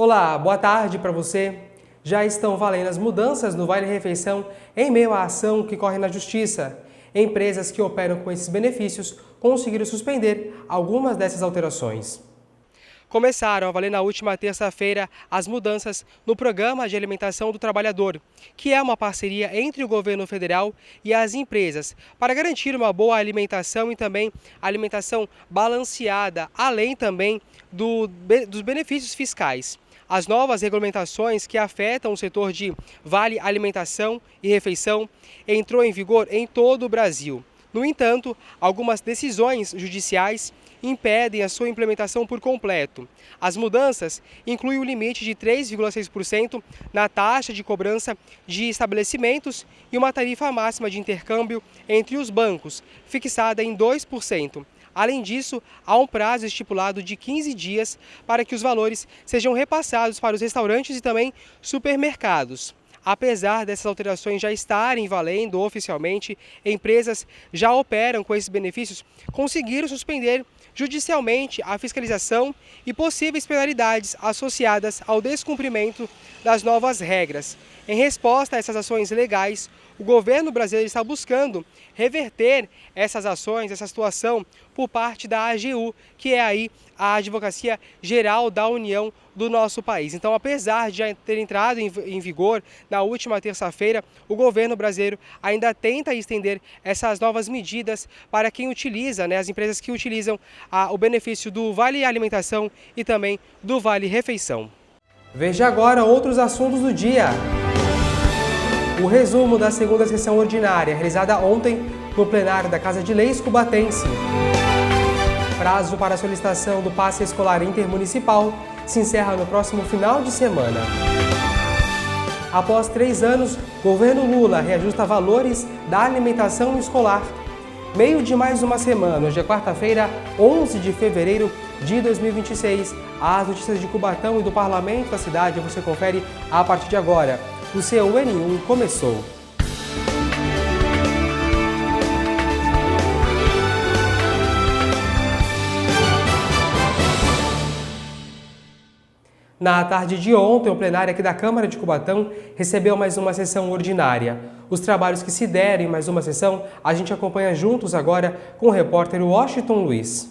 Olá, boa tarde para você. Já estão valendo as mudanças no Vale Refeição em meio à ação que corre na Justiça. Empresas que operam com esses benefícios conseguiram suspender algumas dessas alterações. Começaram a valer na última terça-feira as mudanças no Programa de Alimentação do Trabalhador, que é uma parceria entre o governo federal e as empresas, para garantir uma boa alimentação e também alimentação balanceada, além também dos benefícios fiscais. As novas regulamentações que afetam o setor de Vale Alimentação e Refeição entrou em vigor em todo o Brasil. No entanto, algumas decisões judiciais impedem a sua implementação por completo. As mudanças incluem o limite de 3,6% na taxa de cobrança de estabelecimentos e uma tarifa máxima de intercâmbio entre os bancos, fixada em 2%. Além disso, há um prazo estipulado de 15 dias para que os valores sejam repassados para os restaurantes e também supermercados. Apesar dessas alterações já estarem valendo oficialmente, empresas já operam com esses benefícios, conseguiram suspender judicialmente a fiscalização e possíveis penalidades associadas ao descumprimento das novas regras. Em resposta a essas ações legais, o governo brasileiro está buscando reverter essas ações, essa situação, por parte da AGU, que é aí a Advocacia Geral da União do nosso país. Então, apesar de já ter entrado em vigor na última terça-feira, o governo brasileiro ainda tenta estender essas novas medidas para quem utiliza, as empresas que utilizam o benefício do Vale Alimentação e também do Vale Refeição. Veja agora outros assuntos do dia. O resumo da segunda sessão ordinária, realizada ontem no plenário da Casa de Leis Cubatense. Prazo para a solicitação do passe escolar intermunicipal se encerra no próximo final de semana. Após 3 anos, governo Lula reajusta valores da alimentação escolar. Meio de mais uma semana, hoje é quarta-feira, 11 de fevereiro de 2026. As notícias de Cubatão e do Parlamento da cidade você confere a partir de agora. O seu N1 começou. Na tarde de ontem, o plenário aqui da Câmara de Cubatão recebeu mais uma sessão ordinária. Os trabalhos que se deram em mais uma sessão, a gente acompanha juntos agora com o repórter Washington Luiz.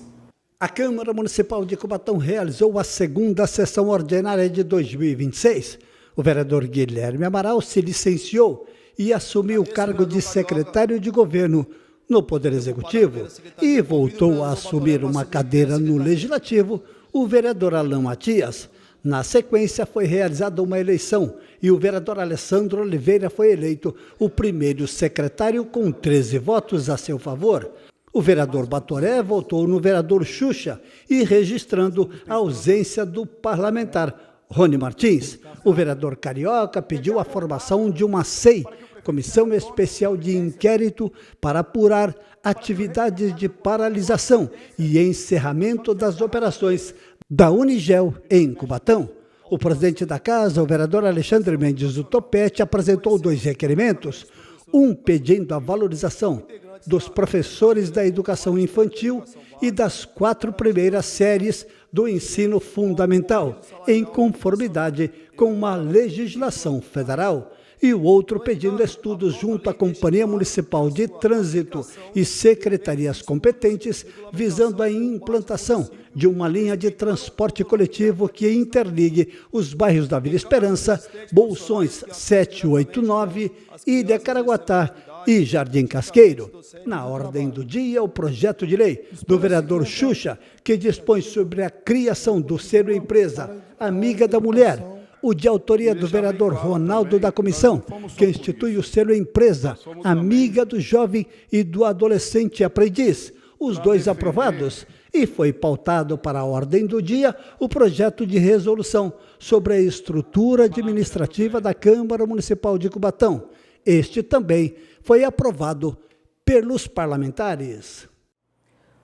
A Câmara Municipal de Cubatão realizou a segunda sessão ordinária de 2026. O vereador Guilherme Amaral se licenciou e assumiu o cargo de secretário de governo no Poder Executivo e voltou a assumir uma cadeira no Legislativo, o vereador Alain Matias. Na sequência, foi realizada uma eleição e o vereador Alessandro Oliveira foi eleito o primeiro secretário com 13 votos a seu favor. O vereador Batoré votou no vereador Xuxa e registrando a ausência do parlamentar Rony Martins. O vereador Carioca pediu a formação de uma CEI, Comissão Especial de Inquérito, para apurar atividades de paralisação e encerramento das operações da Unigel em Cubatão. O presidente da casa, o vereador Alexandre Mendes do Topete, apresentou 2 requerimentos, um pedindo a valorização dos professores da educação infantil e das 4 primeiras séries do ensino fundamental, em conformidade com uma legislação federal, e o outro pedindo estudos junto à Companhia Municipal de Trânsito e secretarias competentes, visando a implantação de uma linha de transporte coletivo que interligue os bairros da Vila Esperança, Bolsões 789, Ilha Caraguatá e Jardim Casqueiro. Na ordem do dia, o projeto de lei do vereador Xuxa, que dispõe sobre a criação do selo empresa Amiga da Mulher, o de autoria do vereador Ronaldo da Comissão, que institui o selo empresa Amiga do Jovem e do Adolescente Aprendiz, os 2 aprovados, e foi pautado para a ordem do dia o projeto de resolução sobre a estrutura administrativa da Câmara Municipal de Cubatão. Este também foi aprovado pelos parlamentares.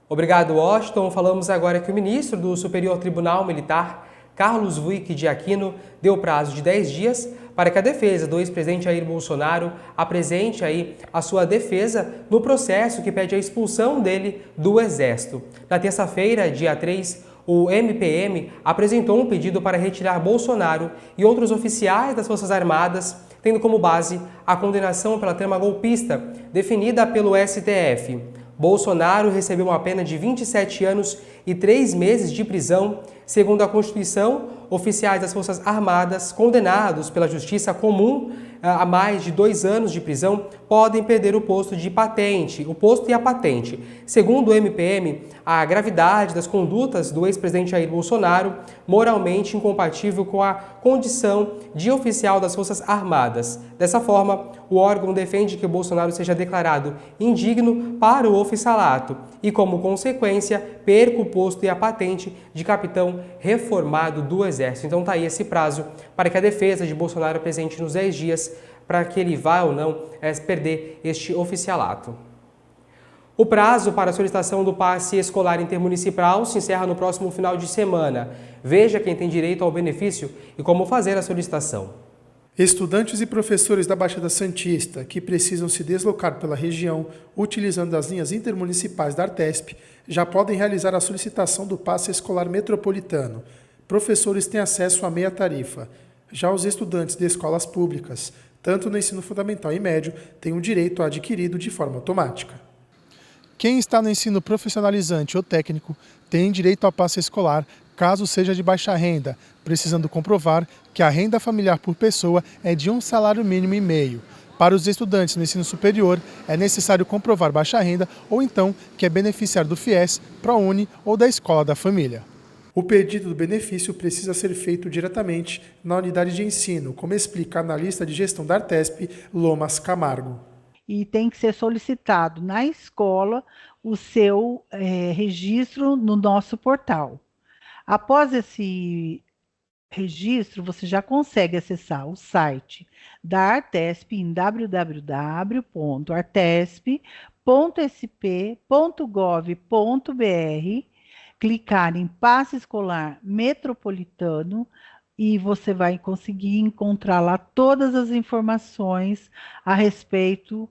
Obrigado, Washington. Falamos agora que o ministro do Superior Tribunal Militar, Carlos Wuyck de Aquino, deu prazo de 10 dias para que a defesa do ex-presidente Jair Bolsonaro apresente aí a sua defesa no processo que pede a expulsão dele do Exército. Na terça-feira, dia 3, O MPM apresentou um pedido para retirar Bolsonaro e outros oficiais das Forças Armadas, tendo como base a condenação pela trama golpista, definida pelo STF. Bolsonaro recebeu uma pena de 27 anos e 3 meses de prisão. Segundo a Constituição, oficiais das Forças Armadas condenados pela Justiça Comum a mais de 2 anos de prisão podem perder o posto e a patente. Segundo o MPM, a gravidade das condutas do ex-presidente Jair Bolsonaro moralmente incompatível com a condição de oficial das Forças Armadas. Dessa forma, o órgão defende que Bolsonaro seja declarado indigno para o oficialato e, como consequência, perca o posto e a patente de capitão reformado do Exército. Então está aí esse prazo para que a defesa de Bolsonaro apresente nos 10 dias para que ele vá ou não perder este oficialato. O prazo para a solicitação do passe escolar intermunicipal se encerra no próximo final de semana. Veja quem tem direito ao benefício e como fazer a solicitação. Estudantes e professores da Baixada Santista que precisam se deslocar pela região utilizando as linhas intermunicipais da Artesp já podem realizar a solicitação do passe escolar metropolitano. Professores têm acesso à meia tarifa. Já os estudantes de escolas públicas, tanto no ensino fundamental e médio, têm o direito adquirido de forma automática. Quem está no ensino profissionalizante ou técnico tem direito ao passe escolar, caso seja de baixa renda, precisando comprovar que a renda familiar por pessoa é de um salário mínimo e meio. Para os estudantes no ensino superior, é necessário comprovar baixa renda ou então que é beneficiário do FIES, ProUni ou da escola da família. O pedido do benefício precisa ser feito diretamente na unidade de ensino, como explica a analista de gestão da Artesp, Lomas Camargo. E tem que ser solicitado na escola o seu registro no nosso portal. Após esse registro, você já consegue acessar o site da Artesp em www.artesp.sp.gov.br, clicar em passe escolar metropolitano e você vai conseguir encontrar lá todas as informações a respeito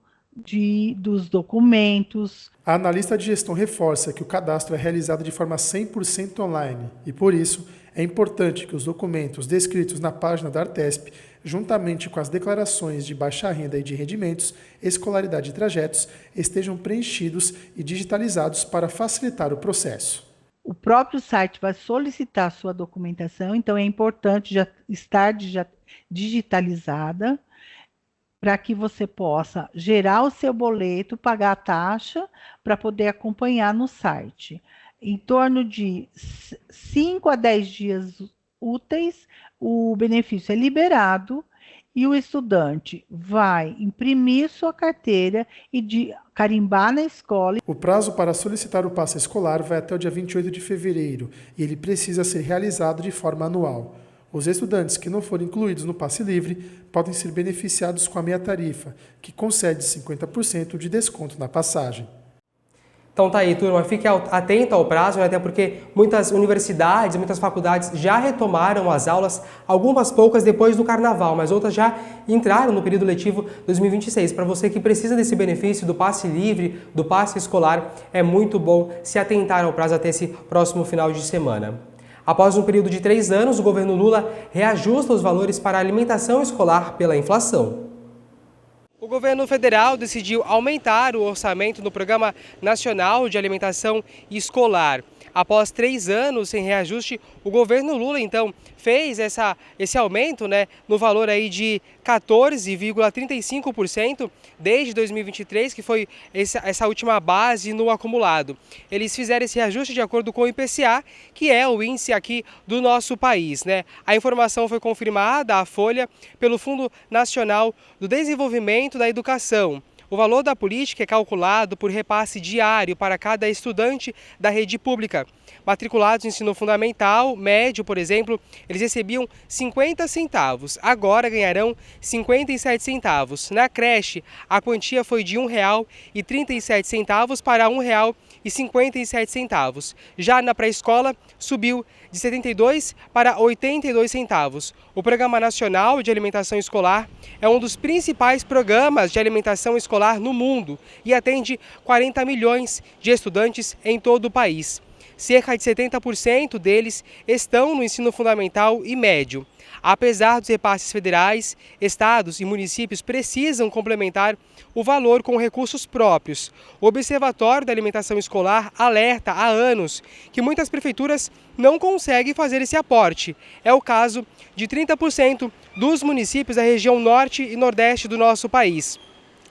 dos documentos. A analista de gestão reforça que o cadastro é realizado de forma 100% online e, por isso, é importante que os documentos descritos na página da Artesp, juntamente com as declarações de baixa renda e de rendimentos, escolaridade e trajetos, estejam preenchidos e digitalizados para facilitar o processo. O próprio site vai solicitar a sua documentação, então é importante já estar digitalizada para que você possa gerar o seu boleto, pagar a taxa para poder acompanhar no site. Em torno de 5 a 10 dias úteis, o benefício é liberado e o estudante vai imprimir sua carteira e carimbar na escola. O prazo para solicitar o passe escolar vai até o dia 28 de fevereiro e ele precisa ser realizado de forma anual. Os estudantes que não forem incluídos no passe livre podem ser beneficiados com a meia tarifa, que concede 50% de desconto na passagem. Então tá aí, turma, fique atento ao prazo, né? Até porque muitas universidades, muitas faculdades já retomaram as aulas, algumas poucas depois do Carnaval, mas outras já entraram no período letivo 2026. Para você que precisa desse benefício do passe livre, do passe escolar, é muito bom se atentar ao prazo até esse próximo final de semana. Após um período de 3 anos, o governo Lula reajusta os valores para a alimentação escolar pela inflação. O governo federal decidiu aumentar o orçamento no Programa Nacional de Alimentação Escolar. Após 3 anos sem reajuste, o governo Lula, então, fez esse aumento, né, no valor aí de 14,35% desde 2023, que foi essa última base no acumulado. Eles fizeram esse reajuste de acordo com o IPCA, que é o índice aqui do nosso país, né? A informação foi confirmada à Folha pelo Fundo Nacional do Desenvolvimento da Educação. O valor da política é calculado por repasse diário para cada estudante da rede pública. Matriculados no ensino fundamental, médio, por exemplo, eles recebiam 50 centavos, agora ganharão 57 centavos. Na creche, a quantia foi de R$ 1,37 para R$ 1,57. Já na pré-escola, subiu de 72 para 82 centavos. O Programa Nacional de Alimentação Escolar é um dos principais programas de alimentação escolar no mundo e atende 40 milhões de estudantes em todo o país. cerca de 70% deles estão no ensino fundamental e médio. Apesar dos repasses federais, estados e municípios precisam complementar o valor com recursos próprios. O Observatório da Alimentação Escolar alerta há anos que muitas prefeituras não conseguem fazer esse aporte. É o caso de 30% dos municípios da região norte e nordeste do nosso país.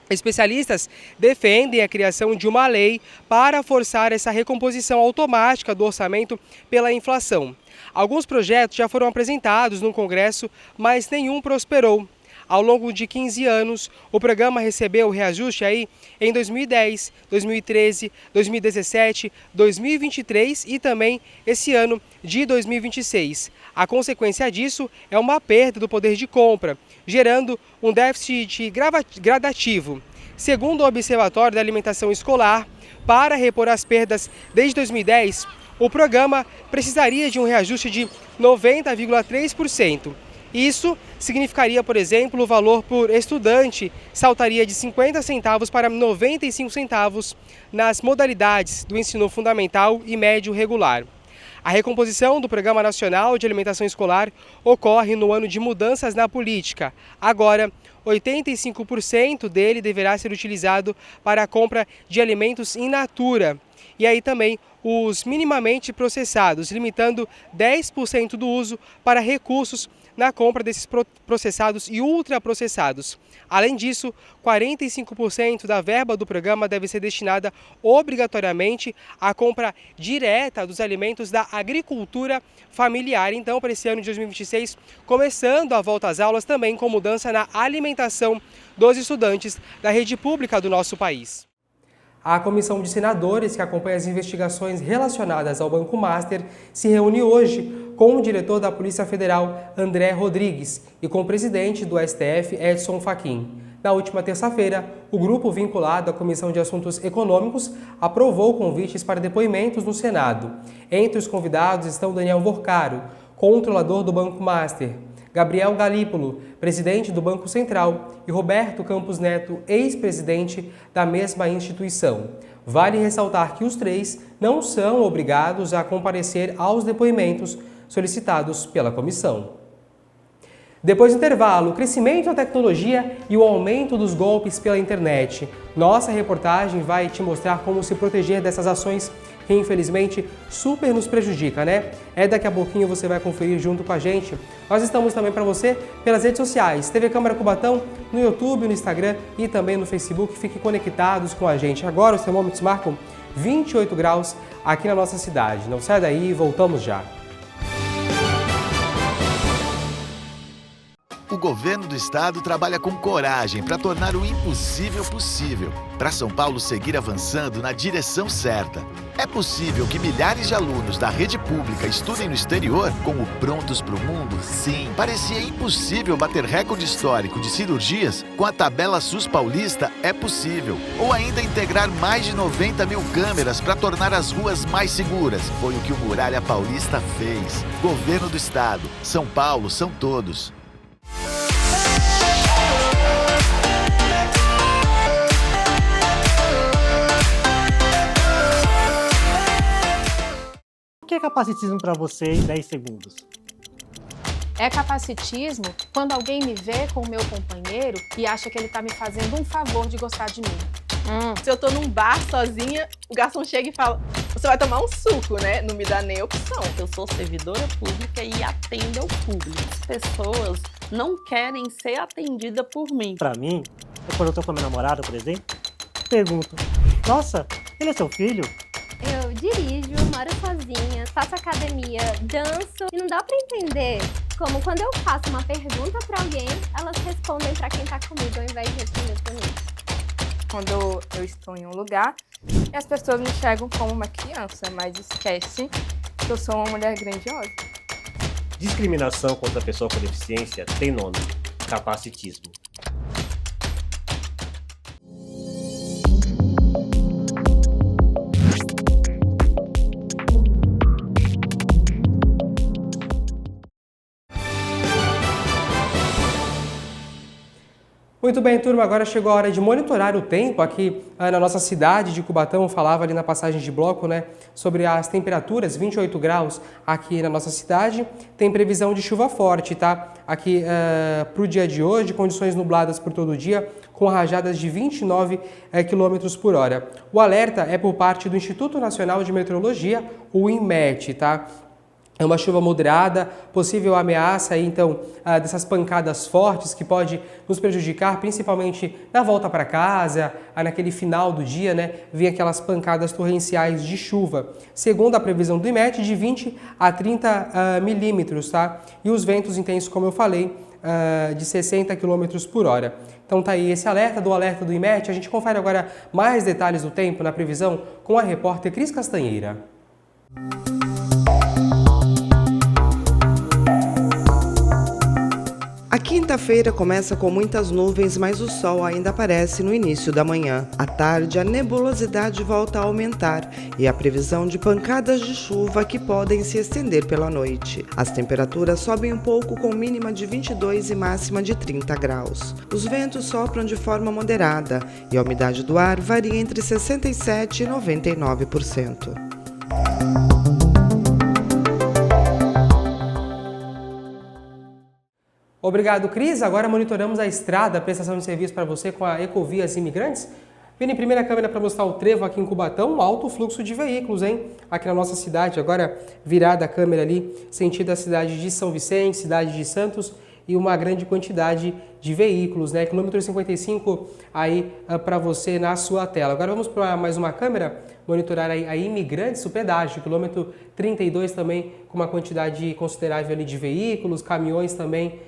Especialistas defendem a criação de uma lei para forçar essa recomposição automática do orçamento pela inflação. Alguns projetos já foram apresentados no Congresso, mas nenhum prosperou. Ao longo de 15 anos, o programa recebeu reajuste aí em 2010, 2013, 2017, 2023 e também esse ano de 2026. A consequência disso é uma perda do poder de compra, gerando um déficit gradativo. Segundo o Observatório da Alimentação Escolar, para repor as perdas desde 2010, o programa precisaria de um reajuste de 90,3%. Isso significaria, por exemplo, o valor por estudante saltaria de 50 centavos para 95 centavos nas modalidades do ensino fundamental e médio regular. A recomposição do Programa Nacional de Alimentação Escolar ocorre no ano de mudanças na política. Agora, 85% dele deverá ser utilizado para a compra de alimentos in natura. E aí também os minimamente processados, limitando 10% do uso para recursos na compra desses processados e ultraprocessados. Além disso, 45% da verba do programa deve ser destinada obrigatoriamente à compra direta dos alimentos da agricultura familiar. Então, para esse ano de 2026, começando a volta às aulas também com mudança na alimentação dos estudantes da rede pública do nosso país. A comissão de senadores que acompanha as investigações relacionadas ao Banco Master se reúne hoje com o diretor da Polícia Federal, André Rodrigues, e com o presidente do STF, Edson Fachin. Na última terça-feira, o grupo vinculado à Comissão de Assuntos Econômicos aprovou convites para depoimentos no Senado. Entre os convidados estão Daniel Vorcaro, controlador do Banco Master, Gabriel Galípolo, presidente do Banco Central, e Roberto Campos Neto, ex-presidente da mesma instituição. Vale ressaltar que os três não são obrigados a comparecer aos depoimentos solicitados pela comissão. Depois do intervalo, o crescimento da tecnologia e o aumento dos golpes pela internet. Nossa reportagem vai te mostrar como se proteger dessas ações que, infelizmente, super nos prejudica, né? Daqui a pouquinho você vai conferir junto com a gente. Nós estamos também para você pelas redes sociais, TV Câmara Cubatão, no YouTube, no Instagram e também no Facebook. Fiquem conectados com a gente. Agora os termômetros marcam 28 graus aqui na nossa cidade. Não sai daí, voltamos já. O governo do estado trabalha com coragem para tornar o impossível possível, para São Paulo seguir avançando na direção certa. É possível que milhares de alunos da rede pública estudem no exterior com o Prontos para o Mundo? Sim. Parecia impossível bater recorde histórico de cirurgias com a tabela SUS paulista? É possível. Ou ainda integrar mais de 90 mil câmeras para tornar as ruas mais seguras. Foi o que o Muralha Paulista fez. Governo do estado. São Paulo são todos. O que é capacitismo para você em 10 segundos? É capacitismo quando alguém me vê com o meu companheiro e acha que ele está me fazendo um favor de gostar de mim. Se eu tô num bar sozinha, o garçom chega e fala: você vai tomar um suco, né? Não me dá nem opção. Eu sou servidora pública e atendo ao público. As pessoas não querem ser atendidas por mim. Para mim, quando eu tô com a minha namorada, por exemplo, pergunto: nossa, ele é seu filho? Eu dirijo, moro sozinha, faço academia, danço e não dá pra entender como quando eu faço uma pergunta pra alguém, elas respondem pra quem tá comigo ao invés de responder pra mim. Quando eu estou em um lugar e as pessoas me enxergam como uma criança, mas esquece que eu sou uma mulher grandiosa. Discriminação contra a pessoa com deficiência tem nome: capacitismo. Muito bem, turma, agora chegou a hora de monitorar o tempo aqui na nossa cidade de Cubatão. Eu falava ali na passagem de bloco, né, sobre as temperaturas, 28 graus aqui na nossa cidade. Tem previsão de chuva forte, tá? Aqui para o dia de hoje, condições nubladas por todo o dia, com rajadas de 29 km por hora. O alerta é por parte do Instituto Nacional de Meteorologia, o INMET, tá? É uma chuva moderada, possível ameaça aí, então, dessas pancadas fortes que pode nos prejudicar, principalmente na volta para casa, naquele final do dia, né? Vem aquelas pancadas torrenciais de chuva. Segundo a previsão do INMET, de 20 a 30 milímetros, tá? E os ventos intensos, como eu falei, de 60 km por hora. Então tá aí esse alerta do INMET. A gente confere agora mais detalhes do tempo na previsão com a repórter Cris Castanheira. A quinta-feira começa com muitas nuvens, mas o sol ainda aparece no início da manhã. À tarde, a nebulosidade volta a aumentar e a previsão de pancadas de chuva que podem se estender pela noite. As temperaturas sobem um pouco com mínima de 22 e máxima de 30 graus. Os ventos sopram de forma moderada e a umidade do ar varia entre 67% e 99%. Obrigado, Cris. Agora monitoramos a estrada, a prestação de serviço para você com a Ecovias Imigrantes. Vindo em primeira câmera para mostrar o trevo aqui em Cubatão, um alto fluxo de veículos, hein? Aqui na nossa cidade, agora virada a câmera ali, sentido a cidade de São Vicente, cidade de Santos, e uma grande quantidade de veículos, né? Quilômetro 55 aí para você na sua tela. Agora vamos para mais uma câmera, monitorar aí a Imigrantes, o pedágio, quilômetro 32 também, com uma quantidade considerável ali de veículos, caminhões também,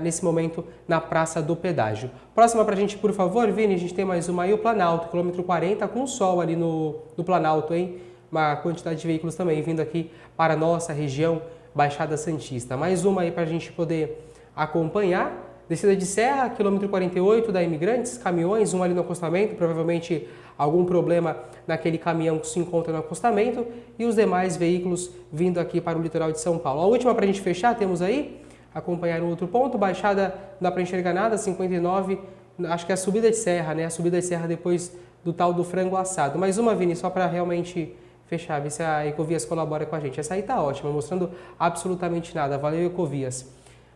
nesse momento na Praça do Pedágio. Próxima pra gente, por favor, Vini, a gente tem mais uma aí, o Planalto, quilômetro 40, com sol ali no Planalto, hein? Uma quantidade de veículos também vindo aqui para a nossa região Baixada Santista. Mais uma aí pra gente poder acompanhar. Descida de serra, quilômetro 48 da Imigrantes, caminhões, um ali no acostamento, provavelmente algum problema naquele caminhão que se encontra no acostamento, e os demais veículos vindo aqui para o litoral de São Paulo. A última pra gente fechar, temos aí acompanhar um outro ponto, Baixada, não dá para enxergar nada, 59, acho que é a subida de serra, né? A subida de serra depois do tal do frango assado. Mais uma, Vini, só para realmente fechar, ver se a Ecovias colabora com a gente. Essa aí tá ótima, mostrando absolutamente nada. Valeu, Ecovias.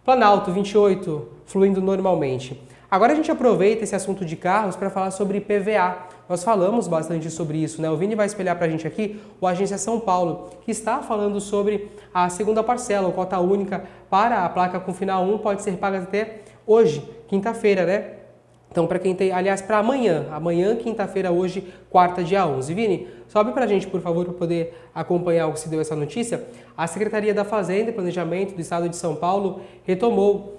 Planalto, 28, fluindo normalmente. Agora a gente aproveita esse assunto de carros para falar sobre IPVA. Nós falamos bastante sobre isso, né? O Vini vai espelhar para a gente aqui o Agência São Paulo, que está falando sobre a segunda parcela, a cota única para a placa com final 1, pode ser paga até hoje, quinta-feira, né? Então, para quem tem, aliás, para amanhã, quinta-feira, hoje, quarta, dia 11. Vini, sobe para a gente, por favor, para poder acompanhar o que se deu essa notícia. A Secretaria da Fazenda e Planejamento do Estado de São Paulo retomou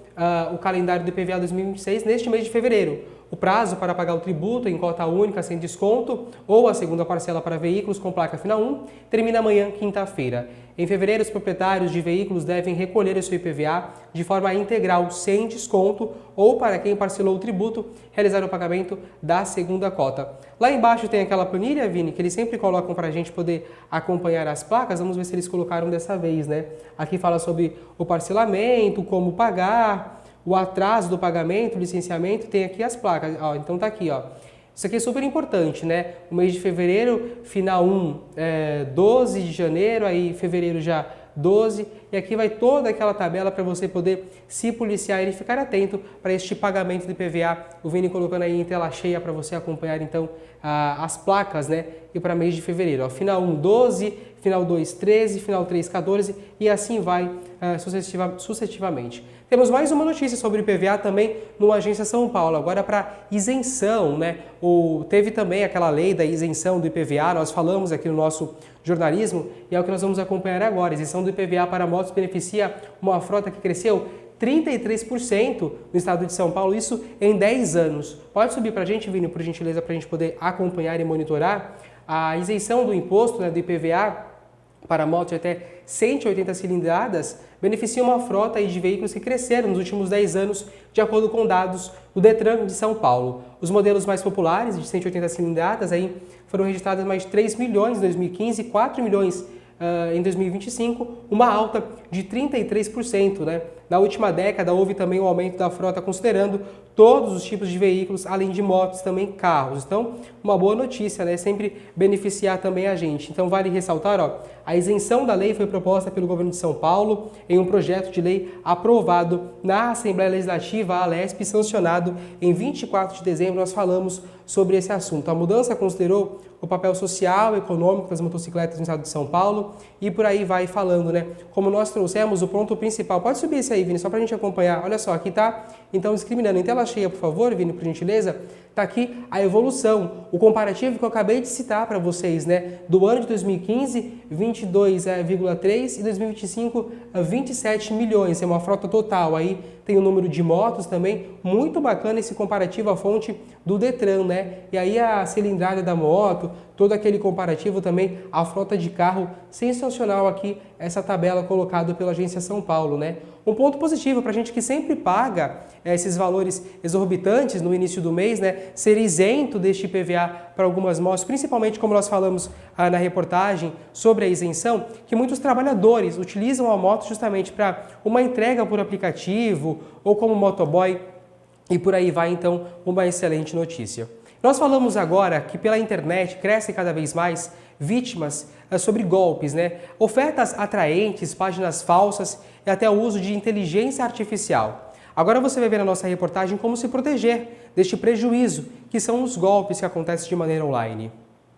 o calendário do IPVA 2026 neste mês de fevereiro. O prazo para pagar o tributo em cota única sem desconto ou a segunda parcela para veículos com placa final 1 termina amanhã, quinta-feira. Em fevereiro, os proprietários de veículos devem recolher o seu IPVA de forma integral, sem desconto, ou para quem parcelou o tributo, realizar o pagamento da segunda cota. Lá embaixo tem aquela planilha, Vini, que eles sempre colocam para a gente poder acompanhar as placas. Vamos ver se eles colocaram dessa vez, né? Aqui fala sobre o parcelamento, como pagar, o atraso do pagamento, o licenciamento, tem aqui as placas. Ó, então tá aqui, ó. Isso aqui é super importante, né? O mês de fevereiro, final 12 de janeiro, aí fevereiro já 12, e aqui vai toda aquela tabela para você poder se policiar e ficar atento para este pagamento de IPVA. O Vini colocando aí em tela cheia para você acompanhar então as placas, né? E para mês de fevereiro, ó, final 1, 12, final 2, 13, final 3, 14 e assim vai sucessivamente. Temos mais uma notícia sobre o IPVA também no Agência São Paulo, agora para isenção, né? Teve também aquela lei da isenção do IPVA, nós falamos aqui no nosso jornalismo e é o que nós vamos acompanhar agora. A isenção do IPVA para motos beneficia uma frota que cresceu 33% no estado de São Paulo, isso em 10 anos. Pode subir para a gente, Vini, por gentileza, para a gente poder acompanhar e monitorar a isenção do imposto, né, do IPVA para motos de até 180 cilindradas, beneficia uma frota aí de veículos que cresceram nos últimos 10 anos, de acordo com dados do Detran de São Paulo. Os modelos mais populares, de 180 cilindradas, aí foram registrados mais de 3 milhões em 2015 e 4 milhões em 2025, uma alta de 33%, né, Na última década houve também um aumento da frota considerando todos os tipos de veículos, além de motos, também carros. Então, uma boa notícia, né? Sempre beneficiar também a gente. Então, vale ressaltar, ó, a isenção da lei foi proposta pelo governo de São Paulo em um projeto de lei aprovado na Assembleia Legislativa, a Alesp, sancionado em 24 de dezembro. Nós falamos sobre esse assunto. A mudança considerou o papel social e econômico das motocicletas no estado de São Paulo e por aí vai falando, né? Como nós trouxemos o ponto principal. Pode subir esse aí, Vini, só para a gente acompanhar. Olha só, aqui tá, então, discriminando. Em tela cheia, por favor, Vini, por gentileza. Tá aqui a evolução, o comparativo que eu acabei de citar para vocês, né? Do ano de 2015, 22,3 e 2025, 27 milhões. É uma frota total. Aí tem o número de motos também. Muito bacana esse comparativo, a fonte do Detran, né? E aí a cilindrada da moto, todo aquele comparativo também, a frota de carro, sensacional aqui essa tabela colocada pela Agência São Paulo, né? Um ponto positivo para a gente que sempre paga esses valores exorbitantes no início do mês, né? Ser isento deste IPVA para algumas motos, principalmente como nós falamos na reportagem sobre a isenção, que muitos trabalhadores utilizam a moto justamente para uma entrega por aplicativo ou como motoboy e por aí vai, então, uma excelente notícia. Nós falamos agora que pela internet crescem cada vez mais vítimas sobre golpes, né? Ofertas atraentes, páginas falsas e até o uso de inteligência artificial. Agora você vai ver na nossa reportagem como se proteger deste prejuízo, que são os golpes que acontecem de maneira online.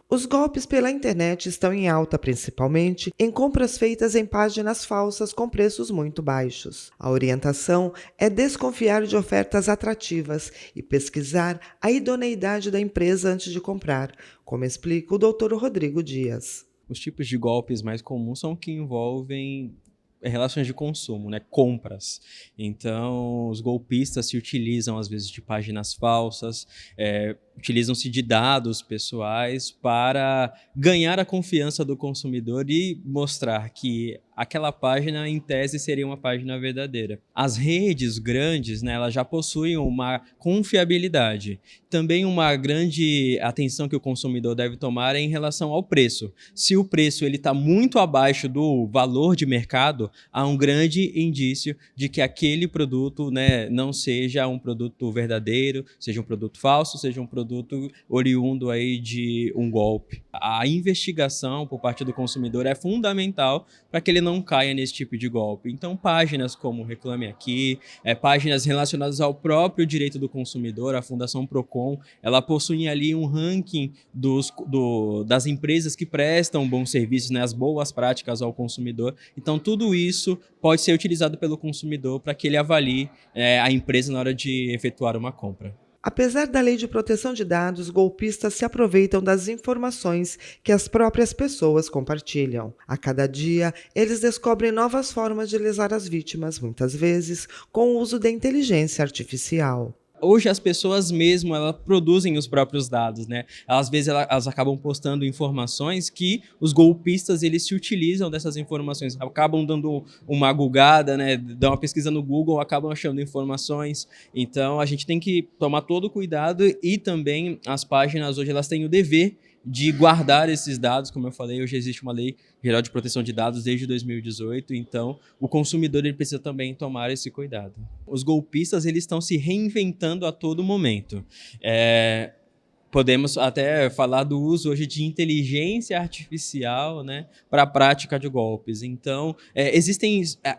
Os golpes pela internet estão em alta, principalmente em compras feitas em páginas falsas com preços muito baixos. A orientação é desconfiar de ofertas atrativas e pesquisar a idoneidade da empresa antes de comprar, como explica o Dr. Rodrigo Dias. Os tipos de golpes mais comuns são que envolvem relações de consumo, né? Compras. Então, os golpistas se utilizam, às vezes, de páginas falsas, utilizam-se de dados pessoais para ganhar a confiança do consumidor e mostrar que aquela página, em tese, seria uma página verdadeira. As redes grandes, né, elas já possuem uma confiabilidade. Também uma grande atenção que o consumidor deve tomar é em relação ao preço. Se o preço está muito abaixo do valor de mercado, há um grande indício de que aquele produto, né, não seja um produto verdadeiro, seja um produto falso, seja um produto oriundo aí de um golpe. A investigação por parte do consumidor é fundamental para que ele não caia nesse tipo de golpe. Então, páginas como Reclame Aqui, páginas relacionadas ao próprio direito do consumidor, a Fundação Procon, ela possui ali um ranking das empresas que prestam bons serviços, né, as boas práticas ao consumidor. Então, tudo isso pode ser utilizado pelo consumidor para que ele avalie a empresa na hora de efetuar uma compra. Apesar da Lei de Proteção de Dados, golpistas se aproveitam das informações que as próprias pessoas compartilham. A cada dia, eles descobrem novas formas de lesar as vítimas, muitas vezes com o uso da inteligência artificial. Hoje as pessoas mesmo, elas produzem os próprios dados, né? Às vezes elas acabam postando informações que os golpistas, eles se utilizam dessas informações, acabam dando uma googada, né? Dão uma pesquisa no Google, acabam achando informações. Então a gente tem que tomar todo o cuidado e também as páginas hoje elas têm o dever de guardar esses dados, como eu falei, hoje existe uma lei geral de proteção de dados desde 2018, então o consumidor ele precisa também tomar esse cuidado. Os golpistas eles estão se reinventando a todo momento. Podemos até falar do uso hoje de inteligência artificial, né, para a prática de golpes. Então,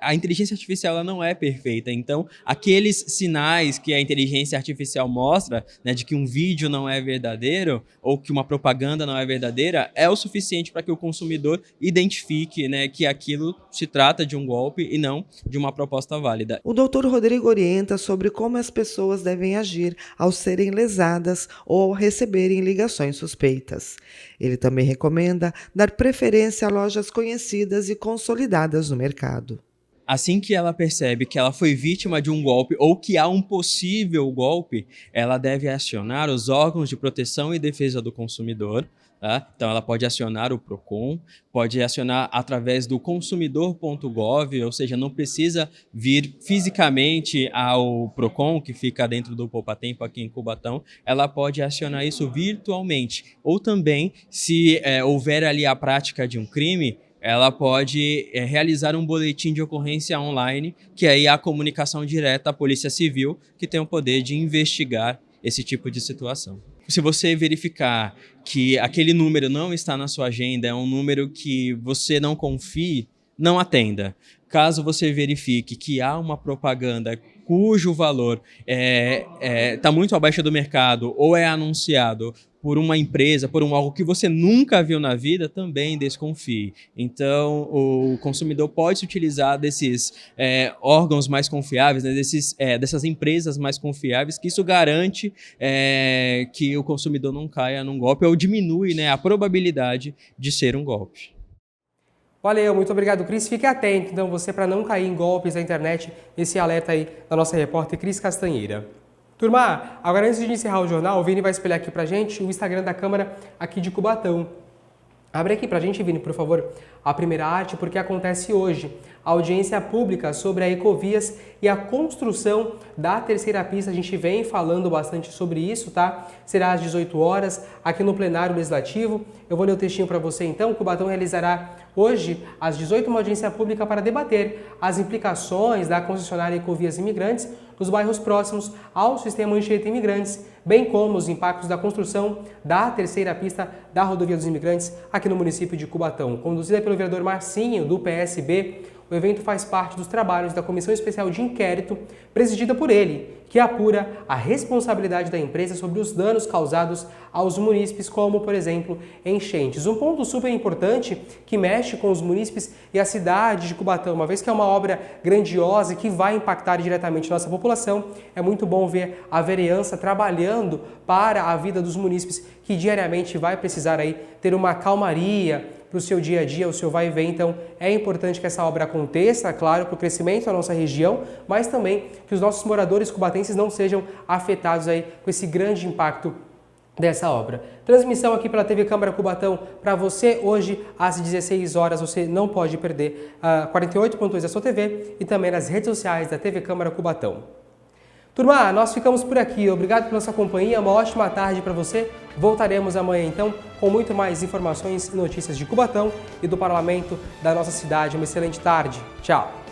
a inteligência artificial ela não é perfeita. Então, aqueles sinais que a inteligência artificial mostra, né, de que um vídeo não é verdadeiro ou que uma propaganda não é verdadeira, é o suficiente para que o consumidor identifique, né, que aquilo se trata de um golpe e não de uma proposta válida. O Dr. Rodrigo orienta sobre como as pessoas devem agir ao serem lesadas ou ao receberem ligações suspeitas. Ele também recomenda dar preferência a lojas conhecidas e consolidadas no mercado. Assim que ela percebe que ela foi vítima de um golpe ou que há um possível golpe, ela deve acionar os órgãos de proteção e defesa do consumidor. Tá? Então ela pode acionar o Procon, pode acionar através do consumidor.gov, ou seja, não precisa vir fisicamente ao Procon, que fica dentro do Poupa Tempo aqui em Cubatão, ela pode acionar isso virtualmente. Ou também, se houver ali a prática de um crime, ela pode realizar um boletim de ocorrência online, que aí é a comunicação direta à Polícia Civil, que tem o poder de investigar esse tipo de situação. Se você verificar que aquele número não está na sua agenda, é um número que você não confie, não atenda. Caso você verifique que há uma propaganda cujo valor está muito abaixo do mercado ou é anunciado por uma empresa, por algo que você nunca viu na vida, também desconfie. Então, o consumidor pode se utilizar desses órgãos mais confiáveis, né, dessas empresas mais confiáveis, que isso garante que o consumidor não caia num golpe ou diminui, né, a probabilidade de ser um golpe. Valeu, muito obrigado, Cris. Fique atento, então, você para não cair em golpes na internet, esse alerta aí da nossa repórter Cris Castanheira. Turma, agora antes de encerrar o jornal, o Vini vai espelhar aqui pra gente o Instagram da Câmara aqui de Cubatão. Abre aqui pra gente, Vini, por favor, a primeira arte, porque acontece hoje a audiência pública sobre a Ecovias e a construção da terceira pista. A gente vem falando bastante sobre isso, tá? Será às 18 horas, aqui no plenário legislativo. Eu vou ler o textinho para você, então. O Cubatão realizará hoje, às 18 uma audiência pública para debater as implicações da concessionária Ecovias Imigrantes nos bairros próximos ao sistema Anchieta Imigrantes, bem como os impactos da construção da terceira pista da Rodovia dos Imigrantes aqui no município de Cubatão. Conduzida pelo vereador Marcinho, do PSB, o evento faz parte dos trabalhos da Comissão Especial de Inquérito, presidida por ele, que apura a responsabilidade da empresa sobre os danos causados aos munícipes, como, por exemplo, enchentes. Um ponto super importante que mexe com os munícipes e a cidade de Cubatão, uma vez que é uma obra grandiosa e que vai impactar diretamente nossa população, é muito bom ver a vereança trabalhando para a vida dos munícipes, que diariamente vai precisar aí ter uma calmaria para o seu dia a dia, o seu vai e vem. Então é importante que essa obra aconteça, claro, para o crescimento da nossa região, mas também que os nossos moradores cubatenses não sejam afetados aí com esse grande impacto dessa obra. Transmissão aqui pela TV Câmara Cubatão para você hoje às 16 horas, você não pode perder 48.2 da sua TV e também nas redes sociais da TV Câmara Cubatão. Turma, nós ficamos por aqui. Obrigado pela sua companhia, uma ótima tarde para você. Voltaremos amanhã então com muito mais informações e notícias de Cubatão e do parlamento da nossa cidade. Uma excelente tarde. Tchau.